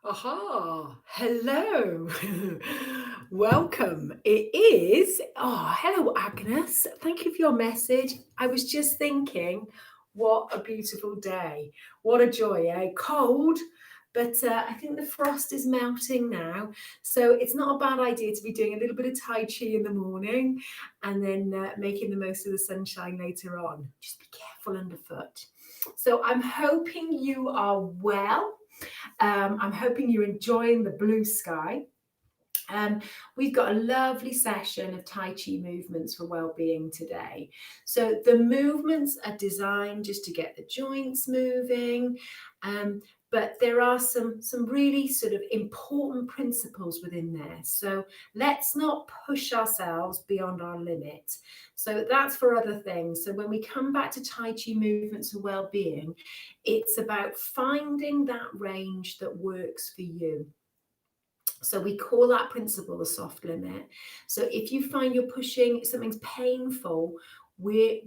Aha, hello. Welcome. It is, hello, Agnes. Thank you for your message. I was just thinking, what a beautiful day. What a joy, eh? Cold, but I think the frost is melting now. So it's not a bad idea to be doing a little bit of Tai Chi in the morning and then making the most of the sunshine later on. Just be careful underfoot. So I'm hoping you are well. I'm hoping you're enjoying the blue sky. Um, we've got a lovely session of Tai Chi movements for well-being today. So the movements are designed just to get the joints moving, but there are some really sort of important principles within there. So let's not push ourselves beyond our limit. So that's for other things. So when we come back to Tai Chi movements for well-being, it's about finding that range that works for you. So we call that principle the soft limit. So if you find you're pushing, something's painful, we're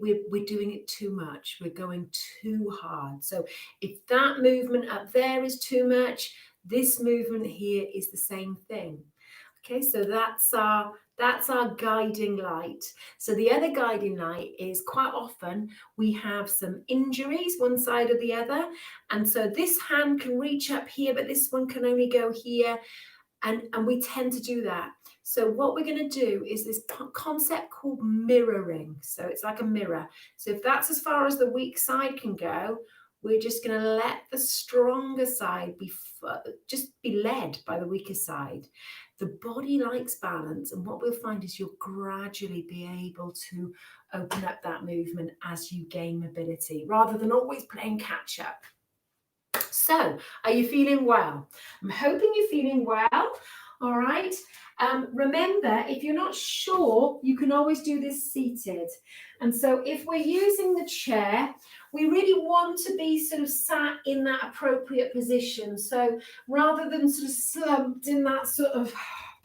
doing it too much. We're going too hard. So if that movement up there is too much, this movement here is the same thing. Okay, so that's our guiding light. So the other guiding light is quite often we have some injuries one side or the other, and so this hand can reach up here, but this one can only go here, and we tend to do that. So what we're going to do is this concept called mirroring. So it's like a mirror. So if that's as far as the weak side can go, we're just going to let the stronger side just be led by the weaker side. The body likes balance, and what we'll find is you'll gradually be able to open up that movement as you gain mobility, rather than always playing catch up. So, are you feeling well? I'm hoping you're feeling well. All right. Remember, if you're not sure, you can always do this seated. And so, if we're using the chair, we really want to be sort of sat in that appropriate position. So, rather than sort of slumped in that sort of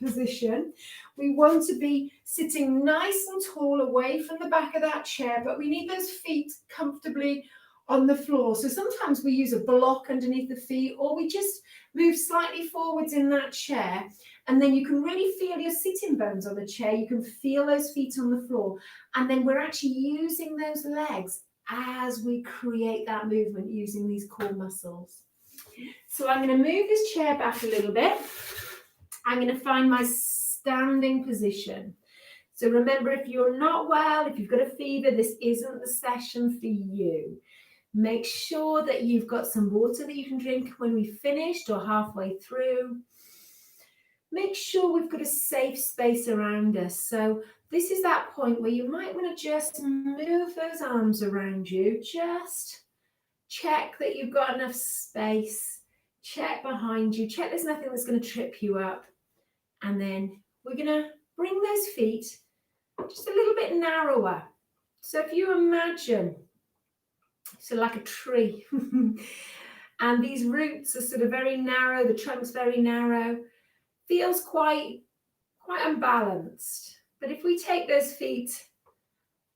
position, we want to be sitting nice and tall away from the back of that chair, but we need those feet comfortably on the floor. So sometimes we use a block underneath the feet, or we just move slightly forwards in that chair, and then you can really feel your sitting bones on the chair. You can feel those feet on the floor, and then we're actually using those legs as we create that movement using these core muscles. So I'm going to move this chair back a little bit. I'm going to find my standing position. So remember, if you're not well, if you've got a fever, this isn't the session for you. Make sure that you've got some water that you can drink when we've finished or halfway through. Make sure we've got a safe space around us. So this is that point where you might want to just move those arms around you. Just check that you've got enough space. Check behind you. Check there's nothing that's going to trip you up. And then we're going to bring those feet just a little bit narrower. So if you imagine, so like a tree, and these roots are sort of very narrow, the trunk's very narrow, feels quite unbalanced. But if we take those feet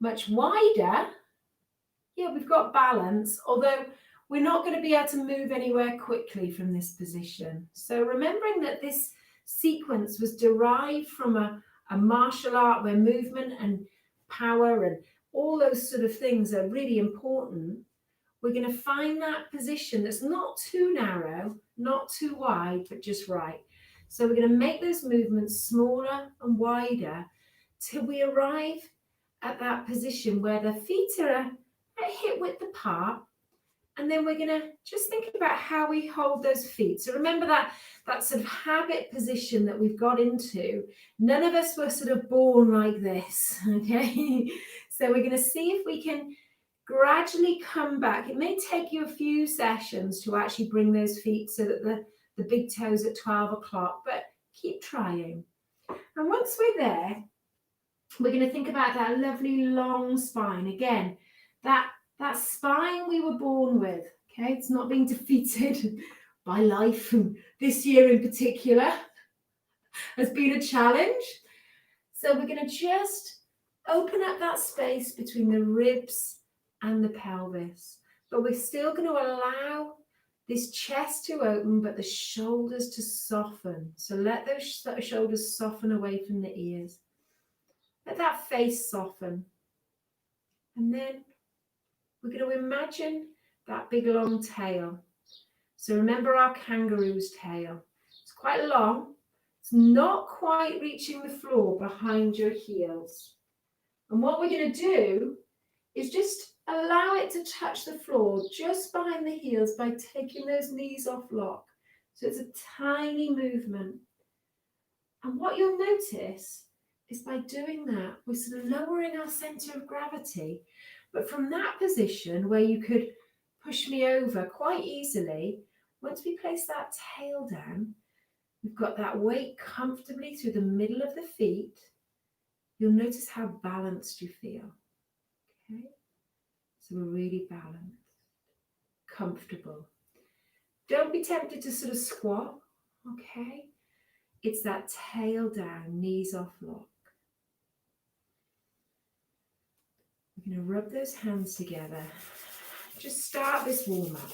much wider, yeah, we've got balance, although we're not going to be able to move anywhere quickly from this position. So remembering that this sequence was derived from a martial art where movement and power and all those sort of things are really important, we're going to find that position that's not too narrow, not too wide, but just right. So we're going to make those movements smaller and wider till we arrive at that position where the feet are at hip width apart. And then we're going to just think about how we hold those feet. So remember that sort of habit position that we've got into. None of us were sort of born like this, okay? So we're going to see if we can gradually come back. It may take you a few sessions to actually bring those feet so that the big toes at 12 o'clock, but keep trying. And once we're there, we're going to think about that lovely long spine. Again, that spine we were born with, okay? It's not being defeated by life. And this year in particular has been a challenge. So we're going to just open up that space between the ribs and the pelvis. But we're still going to allow This chest to open, but the shoulders to soften. So let those shoulders soften away from the ears. Let that face soften. And then we're going to imagine that big long tail. So remember our kangaroo's tail. It's quite long. It's not quite reaching the floor behind your heels. And what we're going to do is just allow it to touch the floor just behind the heels by taking those knees off lock. So it's a tiny movement. And what you'll notice is by doing that, we're sort of lowering our center of gravity. But from that position where you could push me over quite easily, once we place that tail down, we've got that weight comfortably through the middle of the feet. You'll notice how balanced you feel. Okay? So we're really balanced, comfortable. Don't be tempted to sort of squat, okay? It's that tail down, knees off lock. We're going to rub those hands together. Just start this warm up.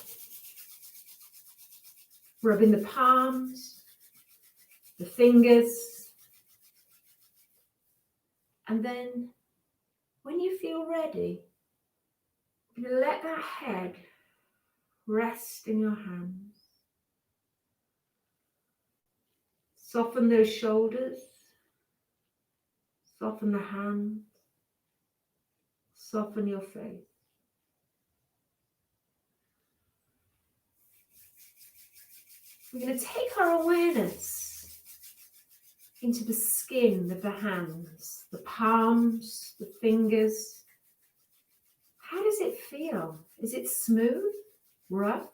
Rubbing the palms, the fingers. And then when you feel ready, you're going to let that head rest in your hands. Soften those shoulders. Soften the hands. Soften your face. We're going to take our awareness into the skin of the hands, the palms, the fingers. How does it feel? Is it smooth, rough?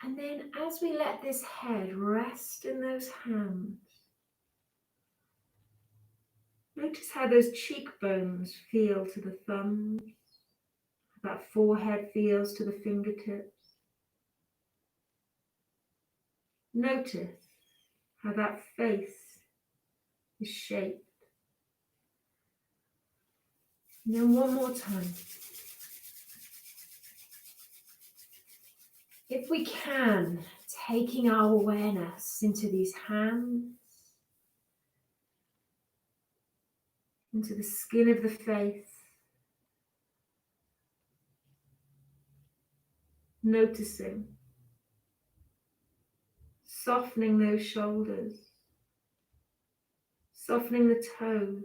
And then as we let this head rest in those hands, notice how those cheekbones feel to the thumbs, how that forehead feels to the fingertips. Notice how that face is shaped. And then one more time. If we can, taking our awareness into these hands, into the skin of the face, noticing, softening those shoulders, softening the toes,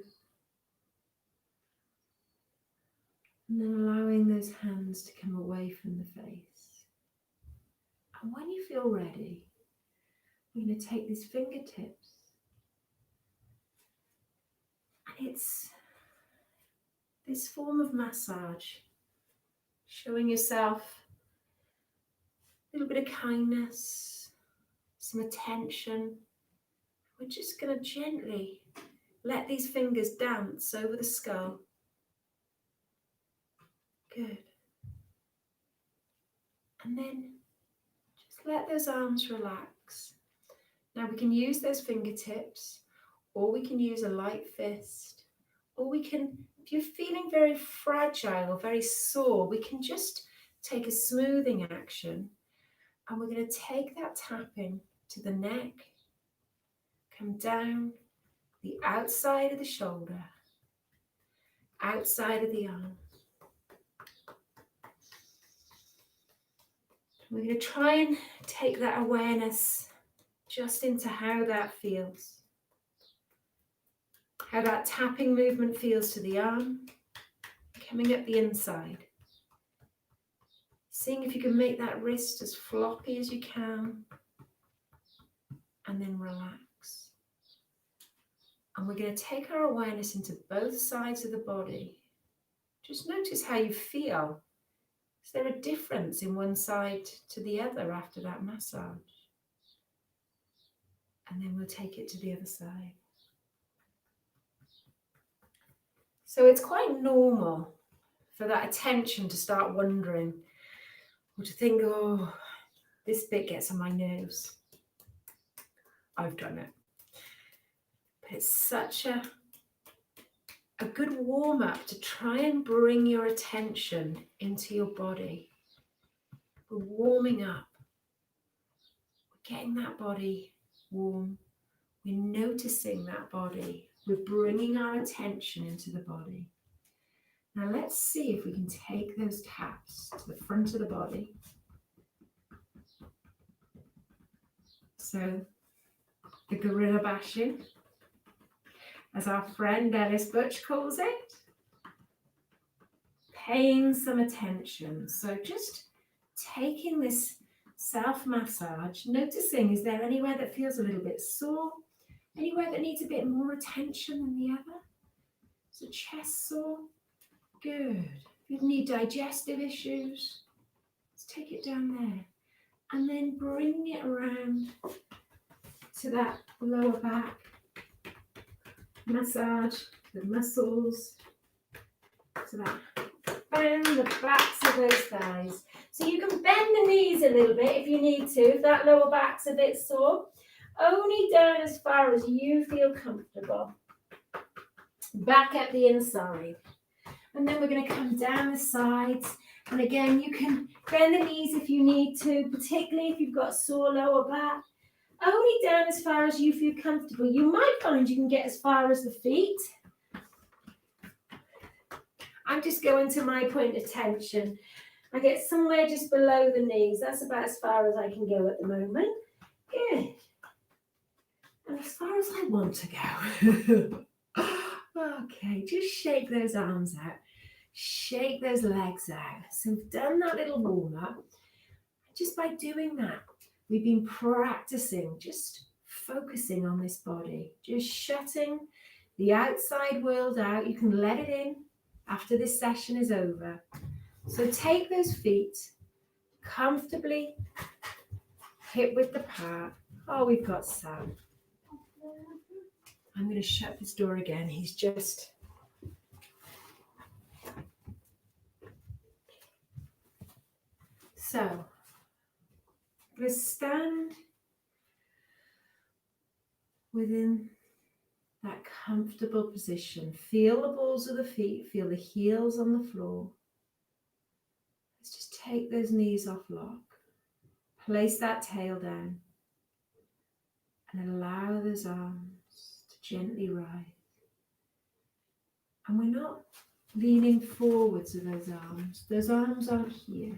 and then allowing those hands to come away from the face. And when you feel ready, we're going to take these fingertips, and it's this form of massage, showing yourself a little bit of kindness, some attention. We're just going to gently let these fingers dance over the skull. Good. And then just let those arms relax. Now we can use those fingertips, or we can use a light fist, or we can, if you're feeling very fragile or very sore, we can just take a smoothing action, and we're going to take that tapping to the neck, come down the outside of the shoulder, outside of the arm. We're going to try and take that awareness just into how that feels. How that tapping movement feels to the arm, coming up the inside. Seeing if you can make that wrist as floppy as you can, and then relax. And we're going to take our awareness into both sides of the body. Just notice how you feel. Is there a difference in one side to the other after that massage? And then we'll take it to the other side. So it's quite normal for that attention to start wandering, or to think, oh, this bit gets on my nerves. I've done it. But it's such a good warm-up to try and bring your attention into your body. We're warming up. We're getting that body warm. We're noticing that body. We're bringing our attention into the body. Now let's see if we can take those taps to the front of the body. So the gorilla bashing, as our friend Ellis Butch calls it, paying some attention. So just taking this self-massage, noticing, is there anywhere that feels a little bit sore? Anywhere that needs a bit more attention than the other? So chest sore? Good. If you need digestive issues, let's take it down there. And then bring it around to that lower back. Massage the muscles. So that bend the backs of those thighs. So you can bend the knees a little bit if you need to, if that lower back's a bit sore. Only down as far as you feel comfortable. Back at the inside. And then we're going to come down the sides. And again, you can bend the knees if you need to, particularly if you've got sore lower back. Only down as far as you feel comfortable. You might find you can get as far as the feet. I'm just going to my point of tension. I get somewhere just below the knees. That's about as far as I can go at the moment. Good. And as far as I want to go. Okay, just shake those arms out. Shake those legs out. So we've done that little warm-up. Just by doing that, we've been practicing, just focusing on this body. Just shutting the outside world out. You can let it in after this session is over. So take those feet comfortably hip width apart. Oh, we've got Sam. I'm going to shut this door again. He's just... So, I'm going to stand within that comfortable position. Feel the balls of the feet, feel the heels on the floor. Let's just take those knees off lock. Place that tail down and allow those arms to gently rise. And we're not leaning forwards with those arms. Those arms aren't here.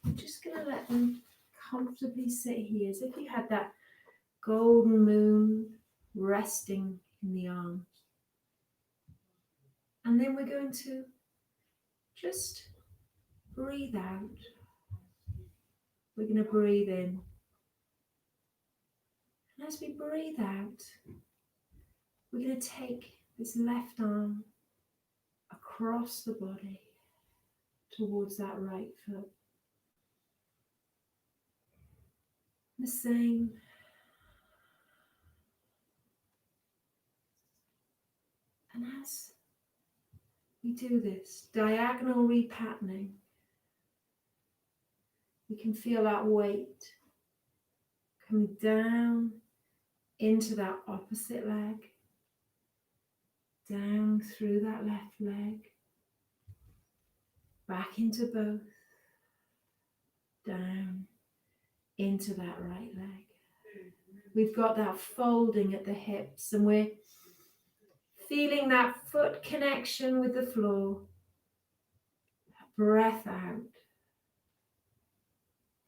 I'm just going to let them comfortably sit here as if you had that golden moon resting in the arms. And then we're going to just breathe out. We're going to breathe in. And as we breathe out, we're going to take this left arm across the body towards that right foot. The same. And as we do this diagonal repatterning, we can feel that weight coming down into that opposite leg, down through that left leg, back into both, down into that right leg. We've got that folding at the hips and we're feeling that foot connection with the floor. Breath out.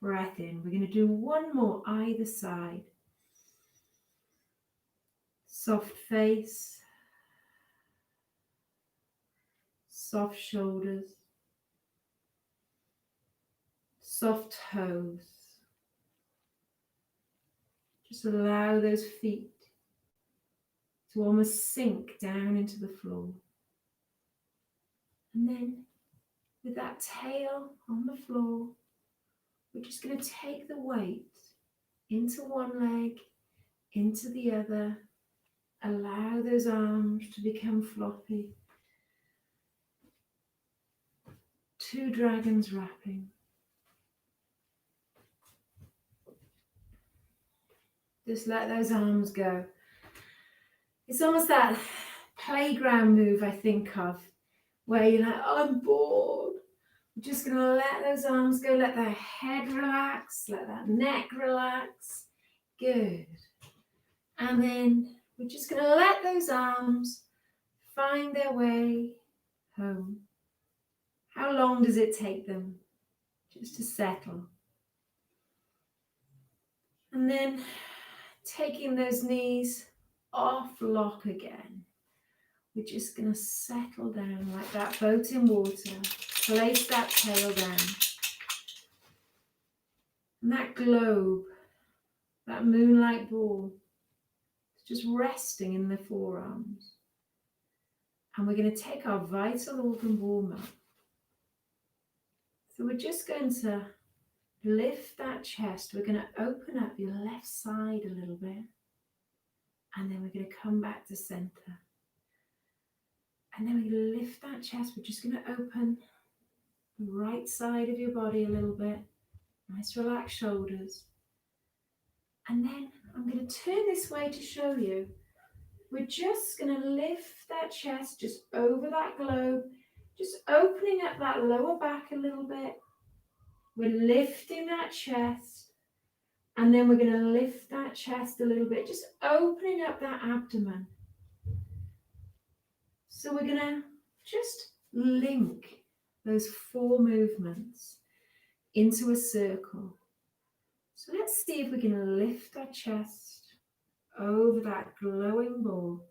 Breath in. We're going to do one more either side. Soft face. Soft shoulders. Soft toes. Just allow those feet to almost sink down into the floor. And then with that tail on the floor, we're just going to take the weight into one leg, into the other. Allow those arms to become floppy. Two dragons wrapping. Just let those arms go. It's almost that playground move I think of, where you're like, I'm bored. We're just going to let those arms go, let that head relax, let that neck relax. Good. And then we're just going to let those arms find their way home. How long does it take them just to settle? And then taking those knees off lock again. We're just going to settle down like that boat in water. Place that tail down. And that globe, that moonlight ball, is just resting in the forearms. And we're going to take our vital organ warm up. So we're just going to lift that chest. We're going to open up your left side a little bit. And then we're going to come back to center. And then we're going to lift that chest. We're just going to open the right side of your body a little bit. Nice relaxed shoulders. And then I'm going to turn this way to show you. We're just going to lift that chest just over that globe. Just opening up that lower back a little bit. We're lifting that chest. And then we're going to lift that chest a little bit. Just opening up that abdomen. So we're going to just link those 4 movements into a circle. So let's see if we can lift our chest over that glowing ball.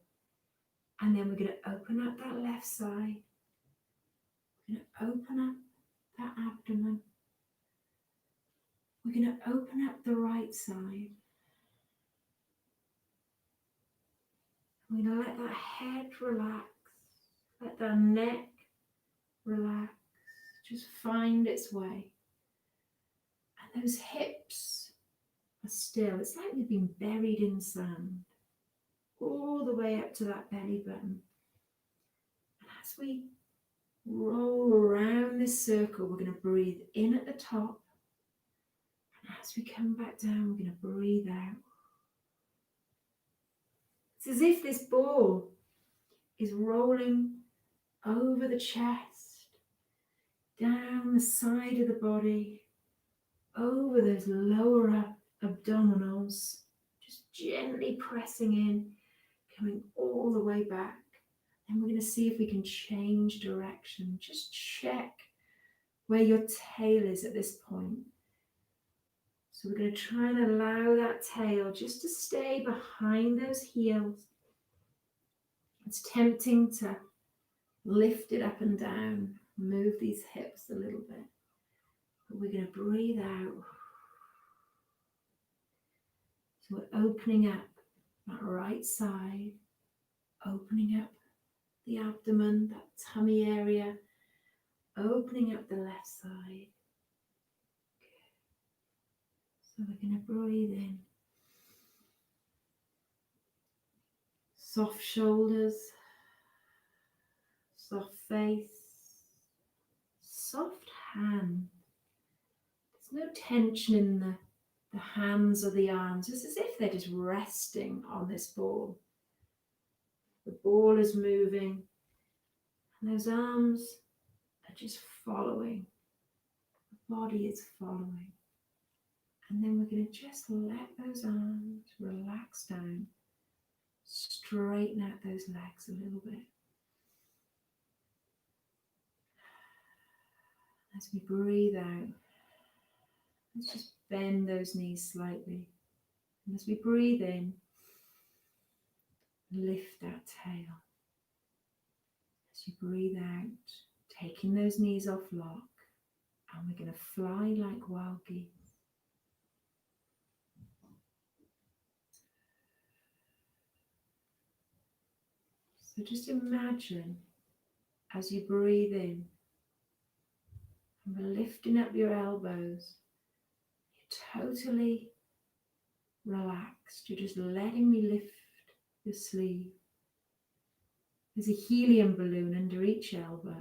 And then we're going to open up that left side. We're going to open up that abdomen. We're going to open up the right side. We're going to let that head relax. Let the neck relax. Just find its way. And those hips are still. It's like we've been buried in sand. All the way up to that belly button. And as we roll around this circle, we're going to breathe in at the top. And as we come back down, we're going to breathe out. It's as if this ball is rolling over the chest, down the side of the body, over those lower abdominals, just gently pressing in, coming all the way back. And we're going to see if we can change direction. Just check where your tail is at this point. So we're going to try and allow that tail just to stay behind those heels. It's tempting to lift it up and down, move these hips a little bit. But we're going to breathe out. So we're opening up that right side, opening up the abdomen, that tummy area, opening up the left side. So we're going to breathe in. Soft shoulders, soft face, soft hand. There's no tension in the hands or the arms. It's as if they're just resting on this ball. The ball is moving and those arms are just following. The body is following. And then we're going to just let those arms relax down. Straighten out those legs a little bit. As we breathe out, let's just bend those knees slightly. And as we breathe in, lift that tail. As you breathe out, taking those knees off lock, and we're going to fly like wild geese. So just imagine as you breathe in, and we're lifting up your elbows, you're totally relaxed. You're just letting me lift your sleeve. There's a helium balloon under each elbow.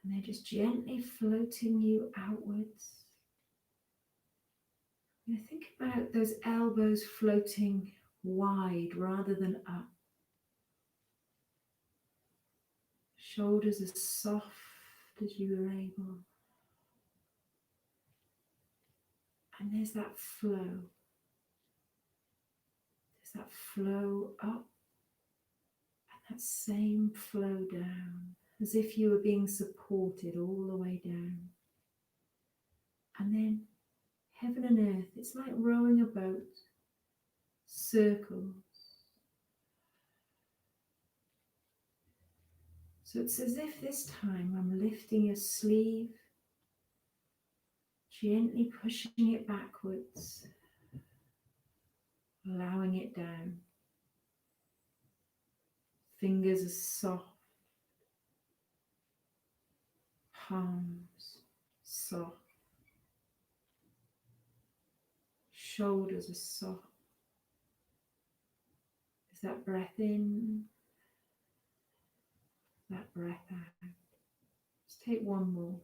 And they're just gently floating you outwards. You think about those elbows floating wide rather than up. Shoulders are soft as you were able. And there's that flow. There's that flow up and that same flow down, as if you were being supported all the way down. And then heaven and earth, it's like rowing a boat, circles. So it's as if this time I'm lifting your sleeve, gently pushing it backwards, allowing it down. Fingers are soft, palms soft, shoulders are soft. Is that breath in, that breath out. Let's take one more.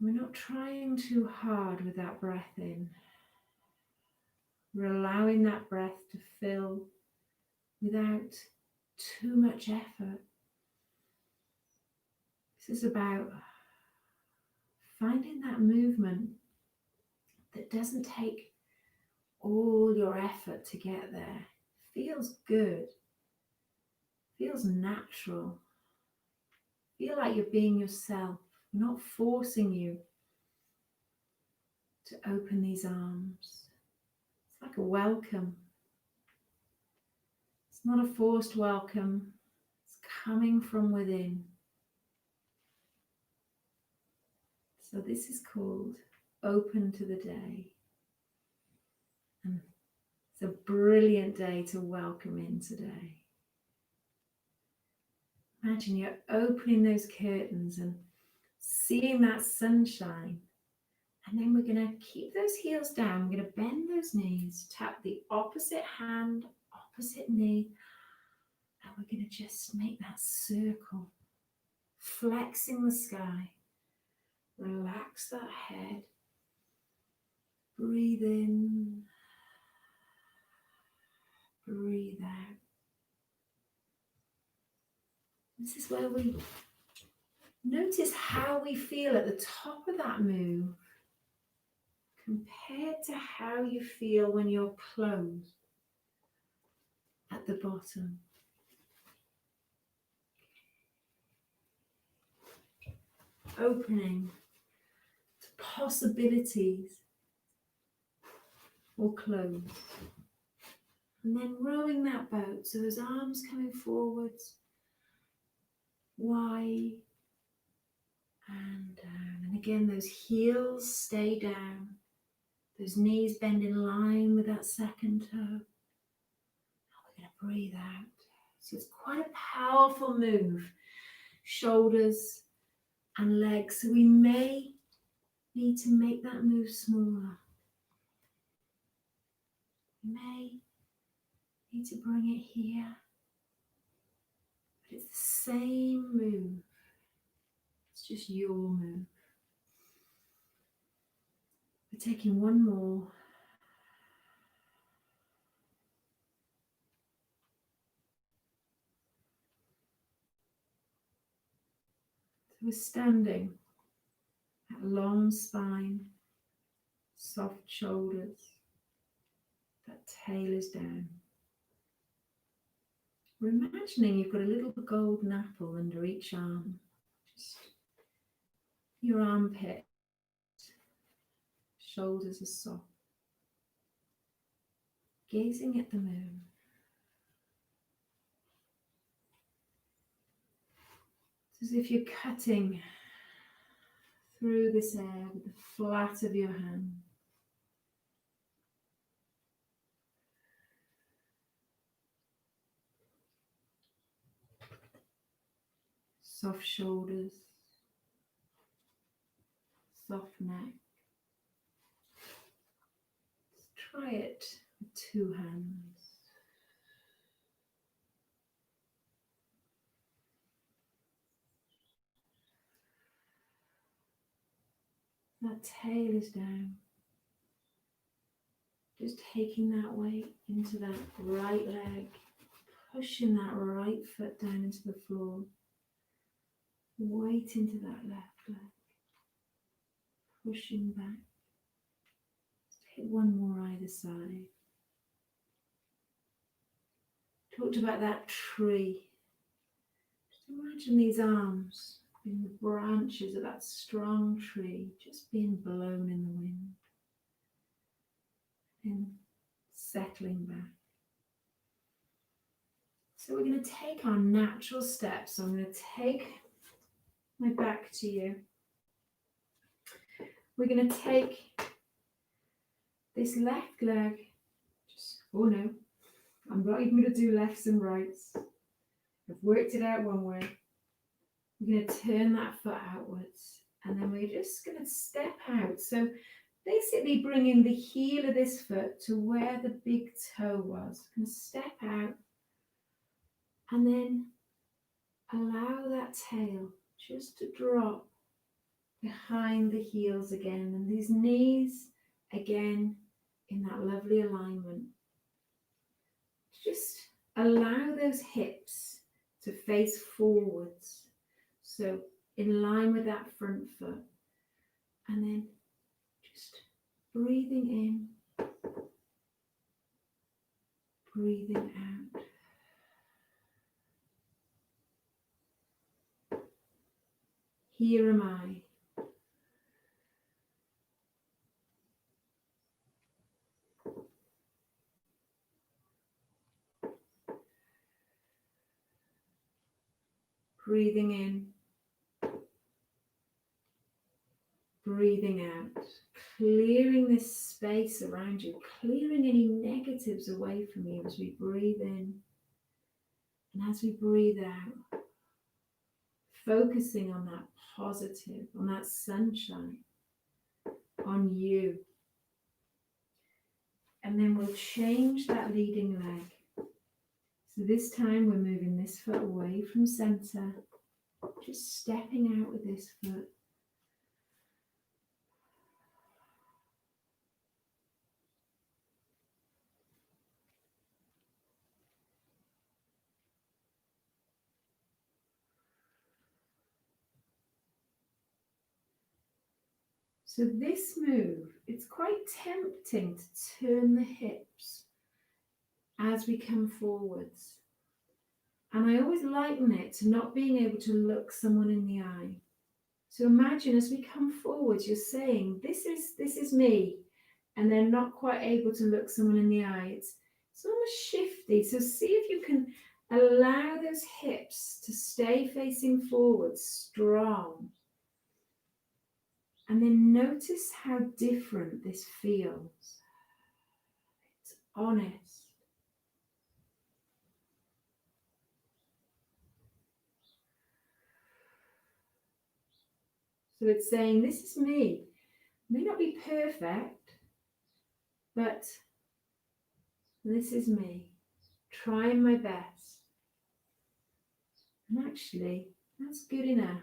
We're not trying too hard with that breath in. We're allowing that breath to fill without too much effort. This is about finding that movement that doesn't take all your effort to get there. Feels good. Feels natural. Feel like you're being yourself. We're not forcing you to open these arms. It's like a welcome. It's not a forced welcome. It's coming from within. So this is called Open to the Day. And it's a brilliant day to welcome in today. Imagine you're opening those curtains and seeing that sunshine. And then we're going to keep those heels down. We're going to bend those knees, tap the opposite hand, opposite knee. And we're going to just make that circle, flexing the sky. Relax that head. Breathe in. Breathe out. This is where we notice how we feel at the top of that move compared to how you feel when you're closed at the bottom. Opening to possibilities or close. And then rowing that boat, so those arms coming forwards, wide and down. And again, those heels stay down. Those knees bend in line with that second toe. Now we're going to breathe out. So it's quite a powerful move. Shoulders and legs. So we may need to make that move smaller. We may need to bring it here. But it's the same move. It's just your move. We're taking one more. So we're standing at long spine, soft shoulders. That tail is down. We're imagining you've got a little golden apple under each arm. Just your armpit. Shoulders are soft. Gazing at the moon. It's as if you're cutting through this air with the flat of your hand. Soft shoulders, soft neck. Let's try it with two hands. That tail is down. Just taking that weight into that right leg, pushing that right foot down into the floor. weight into that left leg, pushing back. Hit one more either side. Talked about that tree. Just imagine these arms being the branches of that strong tree, just being blown in the wind and settling back. So we're going to take our natural steps. So I'm going to take my back to you. We're going to take this left leg. Oh no, I'm not even going to do lefts and rights. I've worked it out one way. We're going to turn that foot outwards, and then we're just going to step out. So basically bringing the heel of this foot to where the big toe was. Going to step out, and then allow that tail just to drop behind the heels again, and these knees again in that lovely alignment. Just allow those hips to face forwards, so in line with that front foot, and then just breathing in, breathing out. Here am I. Breathing in, breathing out, clearing this space around you, clearing any negatives away from you as we breathe in and as we breathe out, focusing on that positive, on that sunshine, on you. And then we'll change that leading leg. So this time we're moving this foot away from center, just stepping out with this foot. So this move, it's quite tempting to turn the hips as we come forwards. And I always liken it to not being able to look someone in the eye. So imagine as we come forwards, you're saying, this is me. And they're not quite able to look someone in the eye. It's almost shifty. So see if you can allow those hips to stay facing forward, strong. And then notice how different this feels. It's honest. So it's saying, this is me. May not be perfect, but this is me. Trying my best. And actually, that's good enough.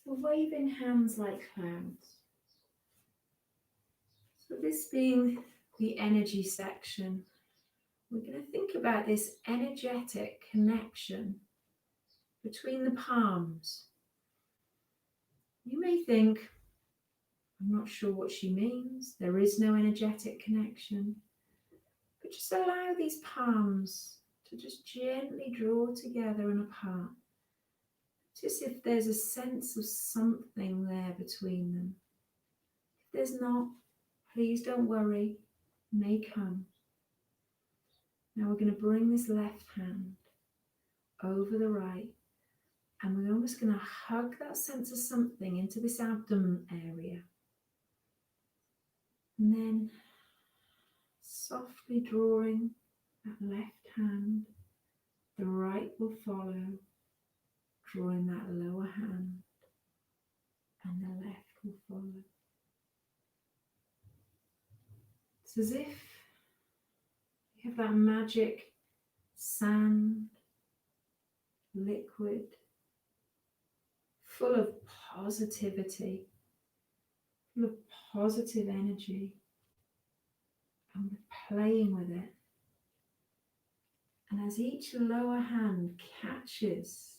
So waving hands like clouds. So this being the energy section, we're going to think about this energetic connection between the palms. You may think, I'm not sure what she means. There is no energetic connection. But just allow these palms to just gently draw together and apart. Just if there's a sense of something there between them. If there's not, please don't worry, it may come. Now we're going to bring this left hand over the right, and we're almost going to hug that sense of something into this abdomen area. And then softly drawing that left hand, the right will follow, drawing that lower hand, and the left will follow. It's as if you have that magic sand, liquid, full of positivity, full of positive energy, and we're playing with it. And as each lower hand catches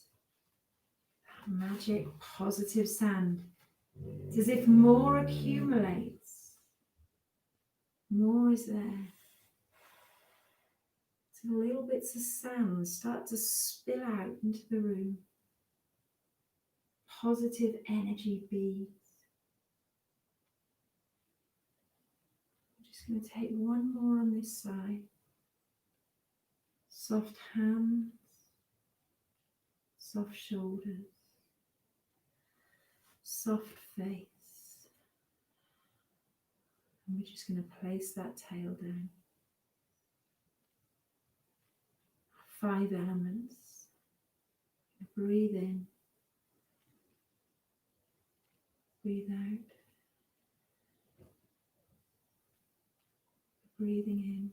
that magic positive sand, it's as if more accumulates, more is there. So little bits of sand start to spill out into the room. Positive energy beads. I'm just going to take one more on this side. Soft hands, soft shoulders, soft face. And we're just going to place that tail down. 5 elements. Breathe in, breathe out. Breathing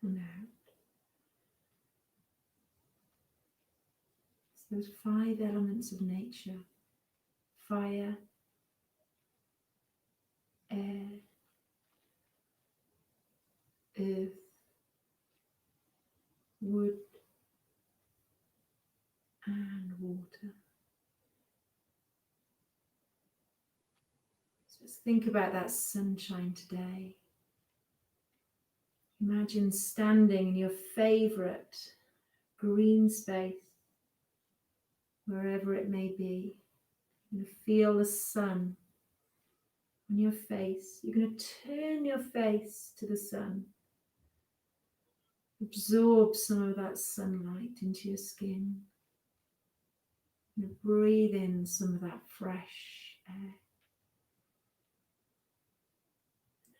in and out. It's those 5 elements of nature: fire, air, earth, wood, and water. So just think about that sunshine today. Imagine standing in your favourite green space, wherever it may be. You're going to feel the sun on your face. You're going to turn your face to the sun. Absorb some of that sunlight into your skin. And breathe in some of that fresh air.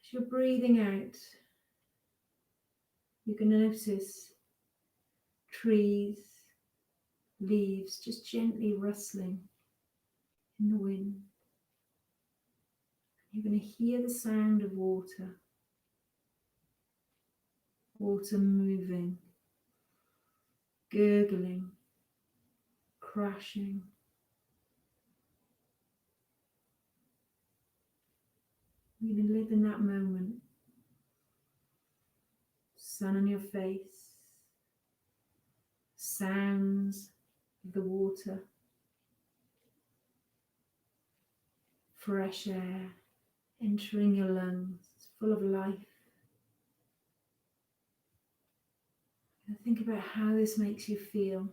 As you're breathing out, you can notice trees, leaves just gently rustling in the wind. You're going to hear the sound of water, water moving, gurgling, crashing. You're going to live in that moment. Sun on your face, sounds of the water, fresh air entering your lungs. It's full of life. And think about how this makes you feel.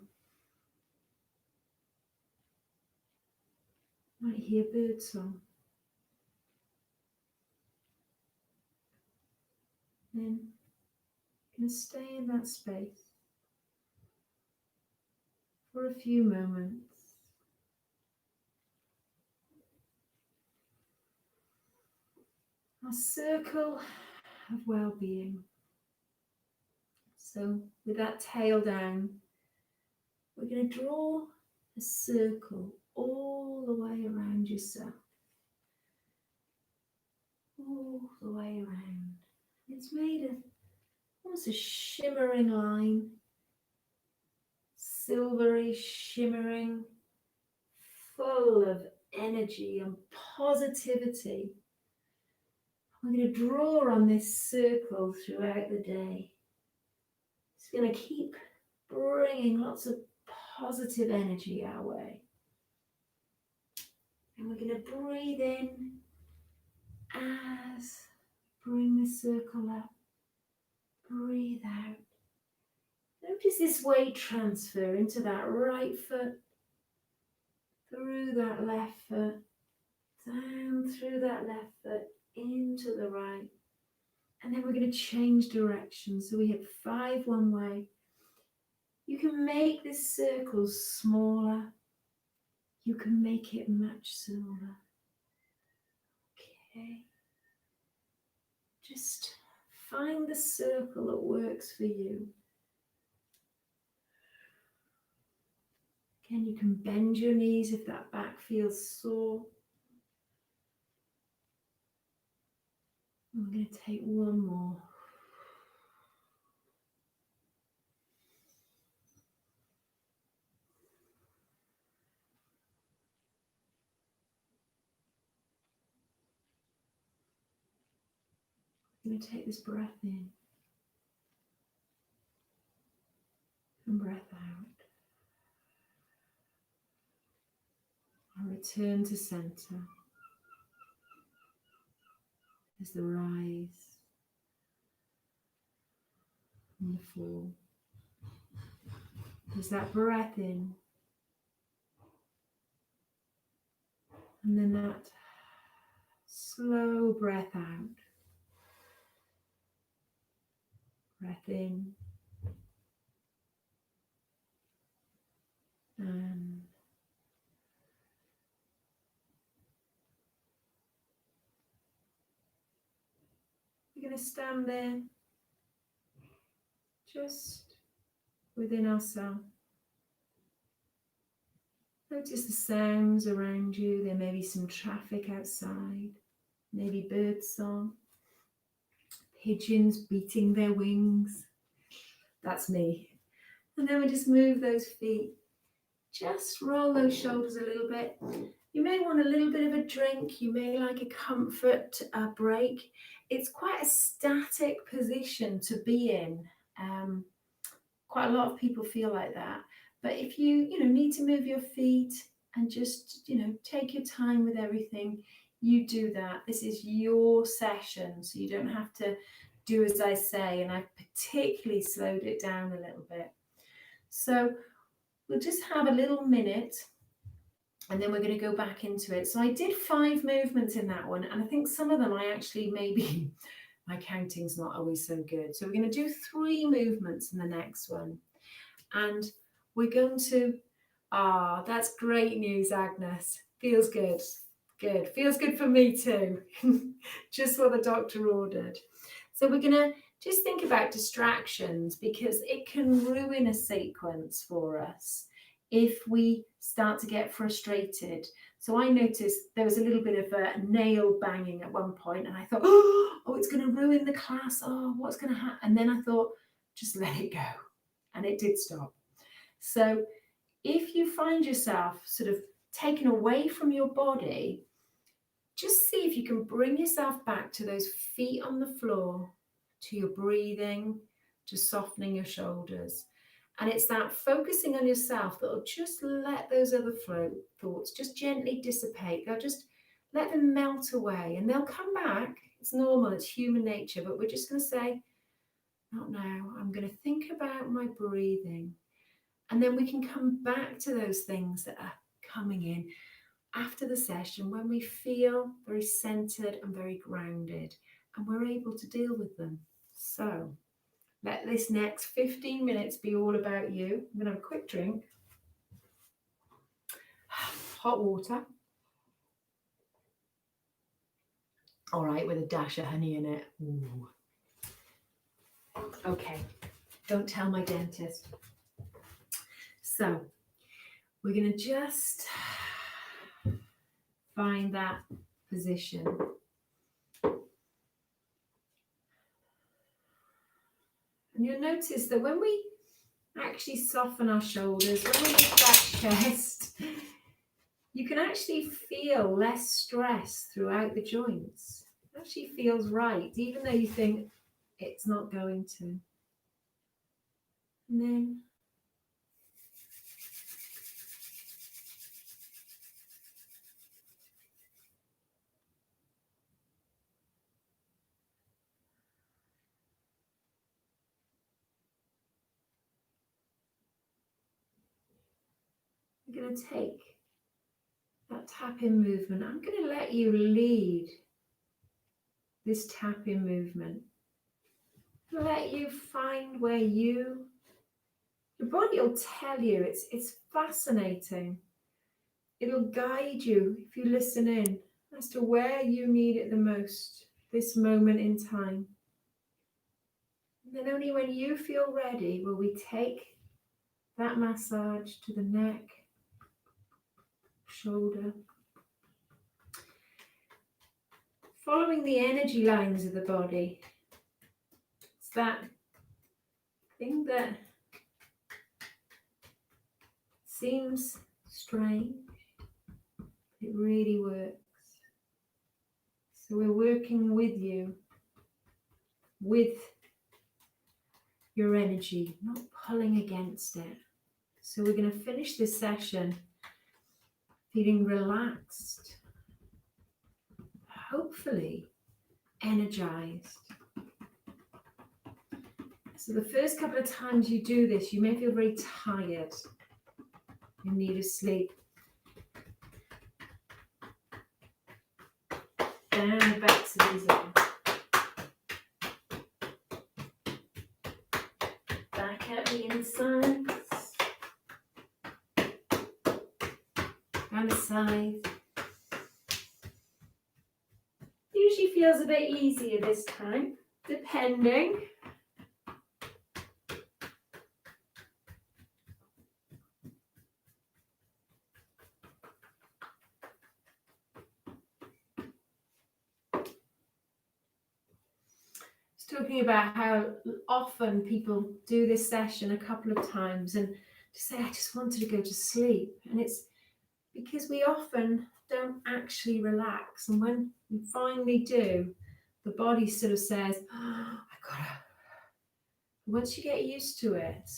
You might hear birdsong. Then you're going to stay in that space for a few moments. Our circle of well-being. So with that tail down, we're going to draw a circle all the way around yourself. All the way around. It's made of almost a shimmering line, silvery, shimmering, full of energy and positivity. We're going to draw on this circle throughout the day. It's going to keep bringing lots of positive energy our way. And we're going to breathe in as bring the circle up. Breathe out. Notice this weight transfer into that right foot, through that left foot, down through that left foot, into the right. And then we're going to change direction. So we have 5 one way. You can make this circle smaller. You can make it much smaller. Okay. Just find the circle that works for you. Again, you can bend your knees if that back feels sore. I'm going to take one more. I'm going to take this breath in and breath out. I'll return to center as the rise and the fall. There's that breath in, and then that slow breath out. Breath in, and we're going to stand there just within ourselves. Notice the sounds around you. There may be some traffic outside, maybe bird song, pigeons beating their wings. That's me. And then we just move those feet. Just roll those shoulders a little bit. You may want a little bit of a drink. You may like a comfort break. It's quite a static position to be in. Quite a lot of people feel like that. But if you need to move your feet and just, take your time with everything, you do that. This is your session, so you don't have to do as I say. And I've particularly slowed it down a little bit. So we'll just have a little minute and then we're going to go back into it. So I did 5 movements in that one, and I think some of them I actually maybe, my counting's not always so good. So we're going to do 3 movements in the next one. And we're going to, that's great news, Agnes. Feels good. Good. Feels good for me too. Just what the doctor ordered. So we're going to just think about distractions, because it can ruin a sequence for us if we start to get frustrated. So I noticed there was a little bit of a nail banging at one point, and I thought, oh, it's going to ruin the class. Oh, what's going to happen? And then I thought, just let it go. And it did stop. So if you find yourself sort of taken away from your body, just see if you can bring yourself back to those feet on the floor, to your breathing, to softening your shoulders. And it's that focusing on yourself that will just let those other thoughts just gently dissipate. They'll just let them melt away, and they'll come back. It's normal, it's human nature, but we're just going to say, not now. I'm going to think about my breathing. And then we can come back to those things that are coming in after the session when we feel very centered and very grounded, and we're able to deal with them. So let this next 15 minutes be all about you. I'm going to have a quick drink. Hot water. All right, with a dash of honey in it. Ooh. Okay, don't tell my dentist. So we're going to just find that position. And you'll notice that when we actually soften our shoulders, when we lift that chest, you can actually feel less stress throughout the joints. It actually feels right, even though you think it's not going to. And then we're going to take that tapping movement. I'm going to let you lead this tapping movement. Let you find where your body will tell you. It's fascinating. It'll guide you if you listen in as to where you need it the most, this moment in time. And then only when you feel ready will we take that massage to the neck, shoulder, following the energy lines of the body. It's that thing that seems strange. It really works. So we're working with you with your energy, not pulling against it. So we're going to finish this session feeling relaxed, hopefully energized. So the first couple of times you do this, you may feel very tired, in need of sleep. Down the backs of these arms. Back out the insides. And the sides. Usually feels a bit easier this time, depending. Talking about how often people do this session a couple of times and just say, I just wanted to go to sleep. And it's because we often don't actually relax. And when we finally do, the body sort of says, oh, I gotta. Once you get used to it,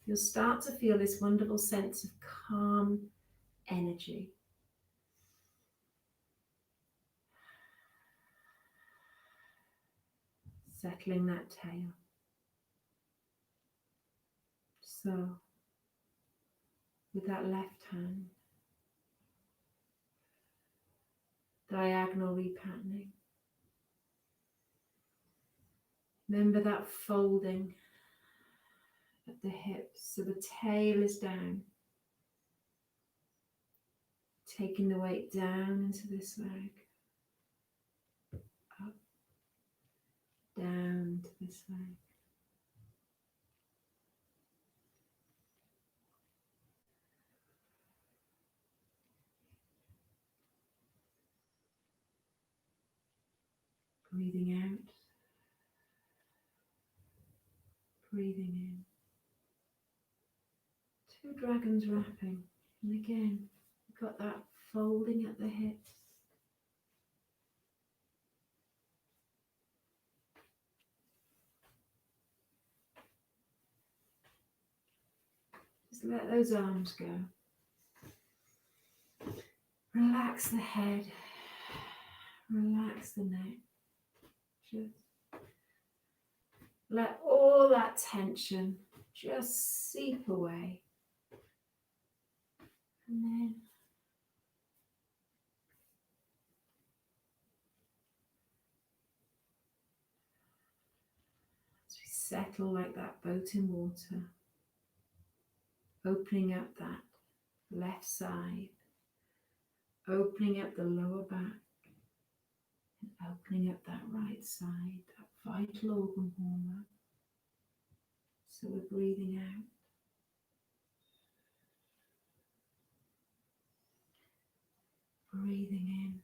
you'll start to feel this wonderful sense of calm energy. Settling that tail. So, with that left hand, diagonal repatterning. Remember that folding at the hips, so the tail is down. Taking the weight down into this leg. Up, down to this leg. Breathing out. Breathing in. 2 dragons wrapping. And again, we've got that folding at the hips. Just let those arms go. Relax the head. Relax the neck. Just let all that tension just seep away. And then as we settle like that boat in water, opening up that left side, opening up the lower back, and opening up that right side, that vital organ warmer. So we're breathing out. Breathing in.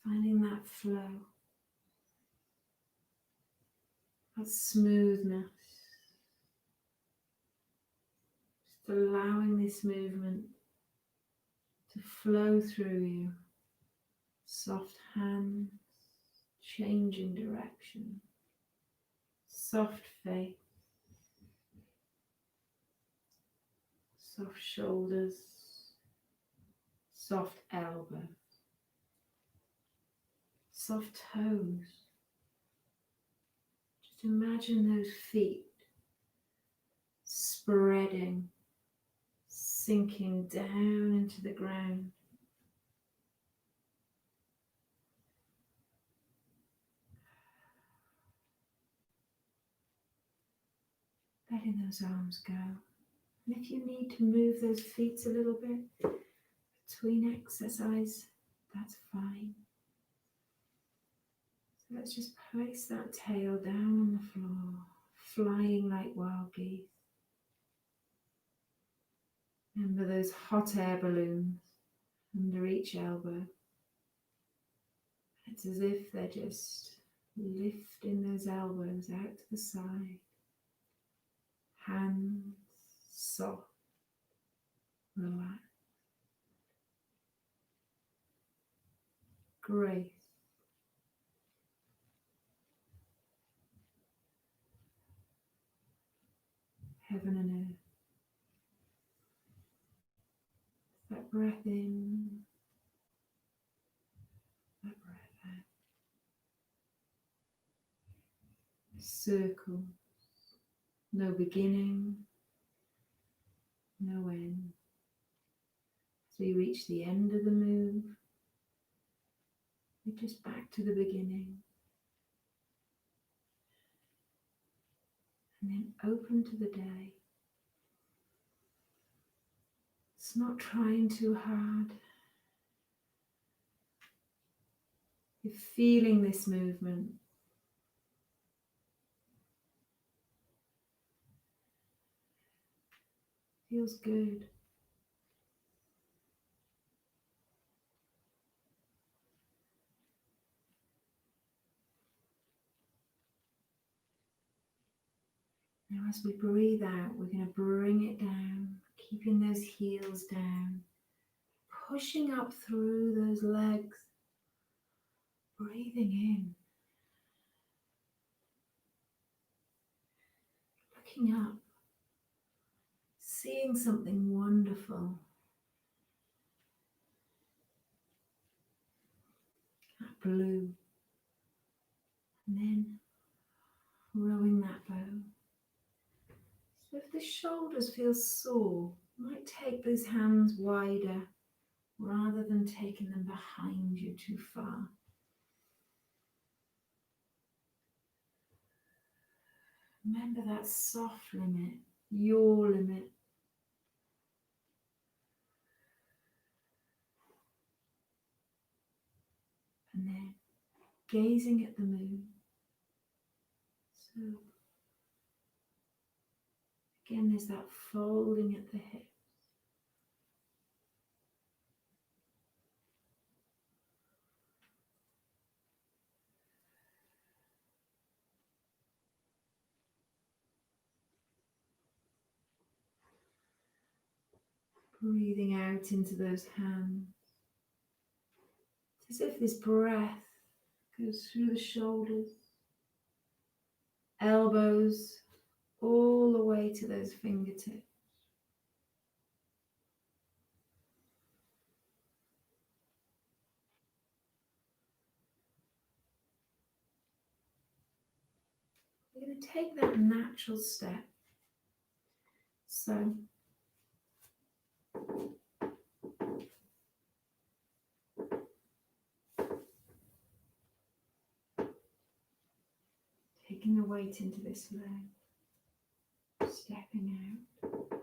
Finding that flow, that smoothness. Just allowing this movement to flow through you. Soft hands, changing direction. Soft face. Soft shoulders. Soft elbows. Soft toes. Just imagine those feet spreading, sinking down into the ground. Letting those arms go. And if you need to move those feet a little bit between exercise, that's fine. So let's just place that tail down on the floor, flying like wild geese. Remember those hot air balloons under each elbow. It's as if they're just lifting those elbows out to the side. Hands soft, relaxed. embrace. Heaven and earth. That breath in, that breath out. Circle. No beginning, no end. So you reach the end of the move, you're just back to the beginning. And then open to the day. It's not trying too hard. You're feeling this movement. Feels good. Now as we breathe out, we're going to bring it down, keeping those heels down, pushing up through those legs, breathing in, looking up, seeing something wonderful. That blue. And then rowing that bow. So if the shoulders feel sore, you might take those hands wider rather than taking them behind you too far. Remember that soft limit, your limit. And then gazing at the moon. So again, there's that folding at the hips. Breathing out into those hands. It's as if this breath goes through the shoulders, elbows, all the way to those fingertips. We're going to take that natural step. So taking the weight into this leg, stepping out.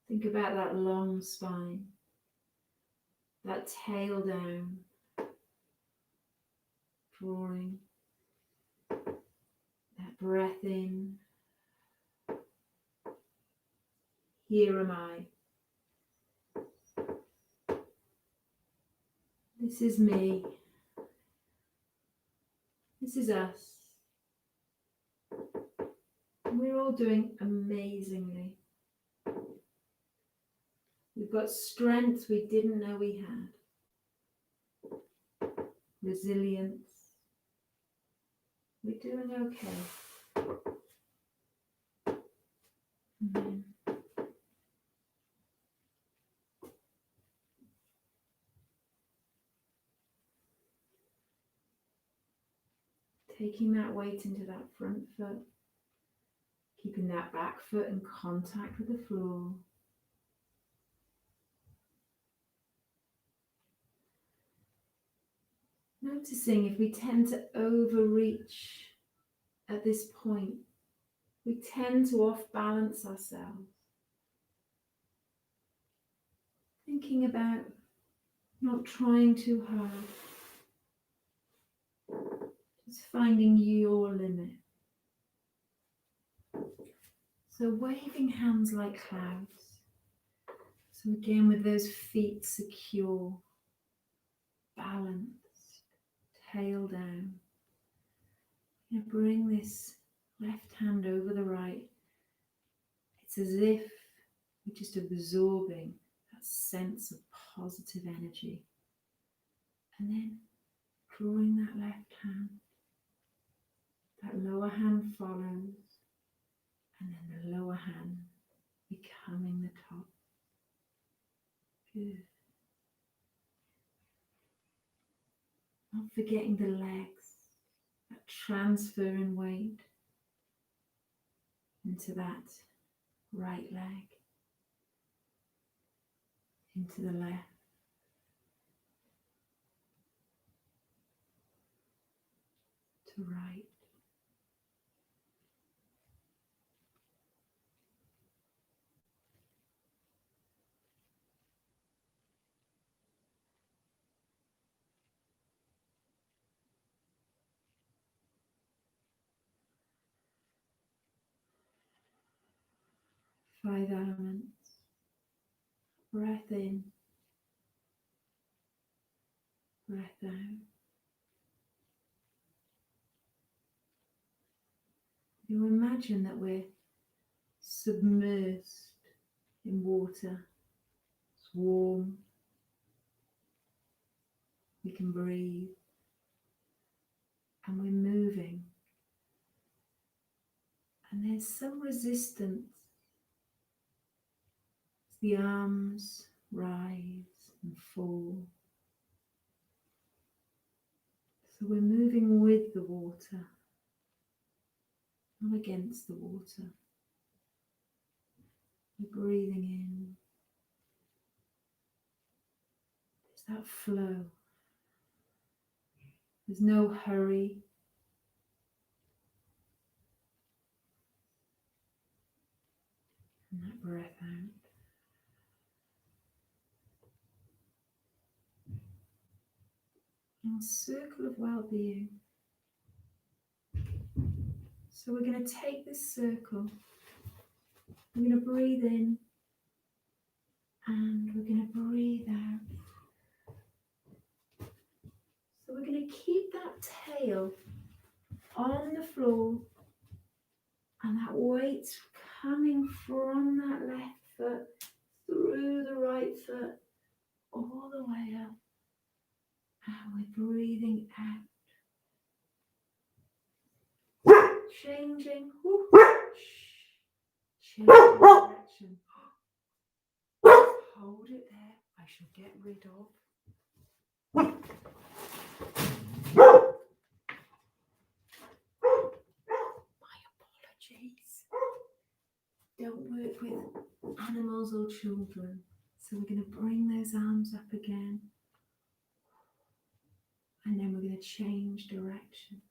Think about that long spine, that tail down, drawing that breath in. Here am I. This is me. This is us. We're all doing amazingly. We've got strengths we didn't know we had. Resilience. We're doing okay. And then taking that weight into that front foot, keeping that back foot in contact with the floor. Noticing if we tend to overreach at this point, we tend to off balance ourselves. Thinking about not trying too hard, just finding your limit. So waving hands like clouds. So again with those feet secure, balanced, tail down. Now bring this left hand over the right. It's as if we're just absorbing that sense of positive energy. And then drawing that left hand, that lower hand follows, and then the lower hand becoming the top. Good. Not forgetting the legs, that transfer in weight into that right leg, into the left. To right. Five elements. Breath in, breath out. You imagine that we're submersed in water. It's warm. We can breathe. And we're moving. And there's some resistance. The arms rise and fall. So we're moving with the water, not against the water. We're breathing in. There's that flow. There's no hurry. And that breath out. And a circle of well-being. So we're going to take this circle. We're going to breathe in. And we're going to breathe out. So we're going to keep that tail on the floor. And that weight's coming from that left foot through the right foot all the way up. And we're breathing out. Changing. Changing direction. Hold it there. I shall get rid of. My apologies. Don't work with animals or children. So we're going to bring those arms up again. And then we're going to change direction.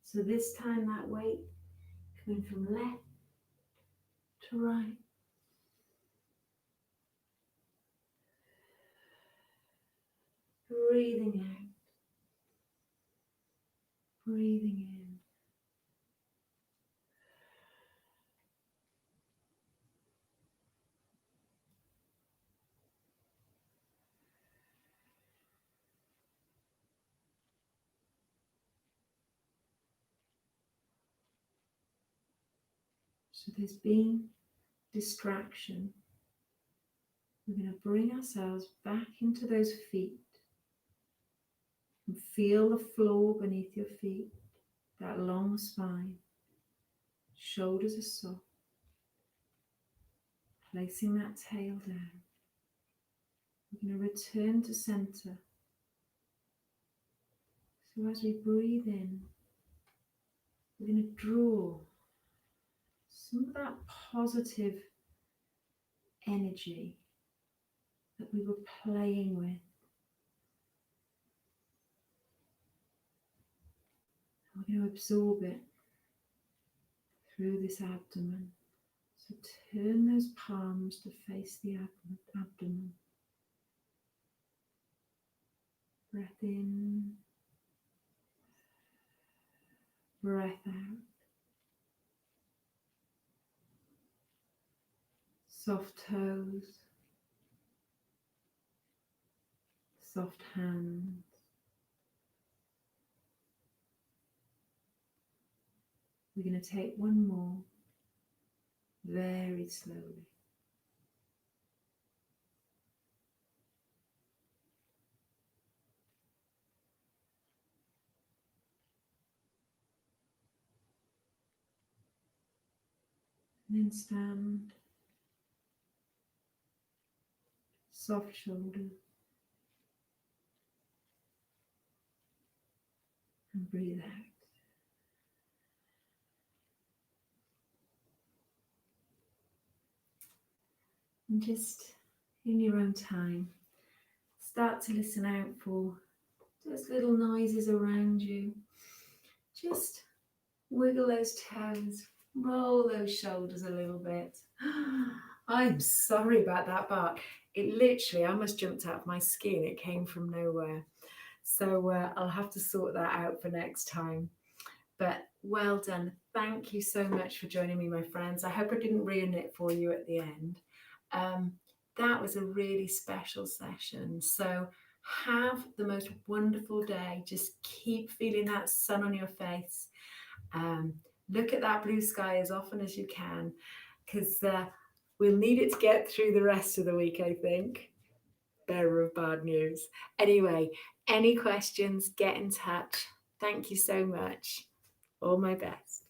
So this time that weight coming from left to right. Breathing out. Breathing in. So there's been distraction. We're going to bring ourselves back into those feet and feel the floor beneath your feet, that long spine. Shoulders are soft. Placing that tail down. We're going to return to center. So as we breathe in, we're going to draw some of that positive energy that we were playing with. And we're going to absorb it through this abdomen. So turn those palms to face the abdomen. Breath in, breath out. Soft toes, soft hands. We're going to take one more, very slowly. And then stand, soft shoulder, and breathe out. And just in your own time, start to listen out for those little noises around you. Just wiggle those toes, roll those shoulders a little bit. I'm sorry about that bark. It literally, I almost jumped out of my skin. It came from nowhere. So I'll have to sort that out for next time. But well done. Thank you so much for joining me, my friends. I hope I didn't ruin it for you at the end. Um, that was a really special session. So have the most wonderful day. Just keep feeling that sun on your face. Um, Look at that blue sky as often as you can, because we'll need it to get through the rest of the week, I think. Bearer of bad news. Anyway, any questions, get in touch. Thank you so much. All my best.